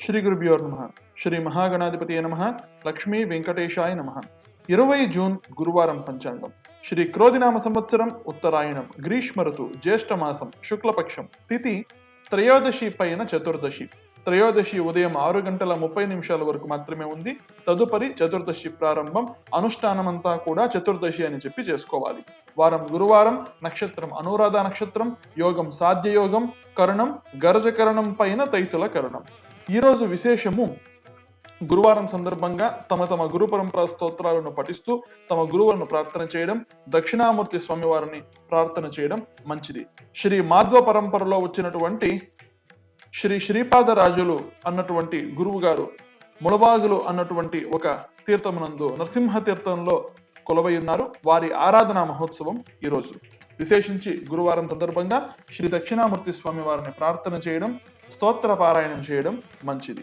శ్రీ గురుభ్యో నమః. శ్రీ మహాగణాధిపతియే నమః. లక్ష్మీ వెంకటేశాయ నమః. 20 జూన్ గురువారం పంచాంగం. శ్రీ క్రోధినామ సంవత్సరం ఉత్తరాయణం, గ్రీష్మ ఋతు, జ్యేష్ఠ మాసం, శుక్లపక్షం, తిథి త్రయోదశి పైన చతుర్దశి. త్రయోదశి ఉదయం 6 గంటల 30 నిమిషాల వరకు మాత్రమే ఉంది. తదుపరి చతుర్దశి ప్రారంభం. అనుష్ఠానమంతా కూడా చతుర్దశి అని చెప్పి చేసుకోవాలి. వారం గురువారం, నక్షత్రం అనురాధ నక్షత్రం, యోగం సాధ్యయోగం, కరణం గరజకరణం పైన తైతుల కరణం. ఈరోజు విశేషము, గురువారం సందర్భంగా తమ తమ గురు పరంపర స్తోత్రాలను పఠిస్తూ తమ గురువులను ప్రార్థన చేయడం, దక్షిణామూర్తి స్వామివారిని ప్రార్థన చేయడం మంచిది. శ్రీ మాధ్వ పరంపరలో వచ్చినటువంటి శ్రీ శ్రీపాదరాజులు అన్నటువంటి గురువు గారు ముళబాగులు అన్నటువంటి ఒక తీర్థమునందు నరసింహ తీర్థంలో కొలవై ఉన్నారు. వారి ఆరాధనా మహోత్సవం ఈరోజు. విశేషించి గురువారం సందర్భంగా శ్రీ దక్షిణామూర్తి స్వామి వారిని ప్రార్థన చేయడం, స్తోత్ర పారాయణం చేయడం మంచిది.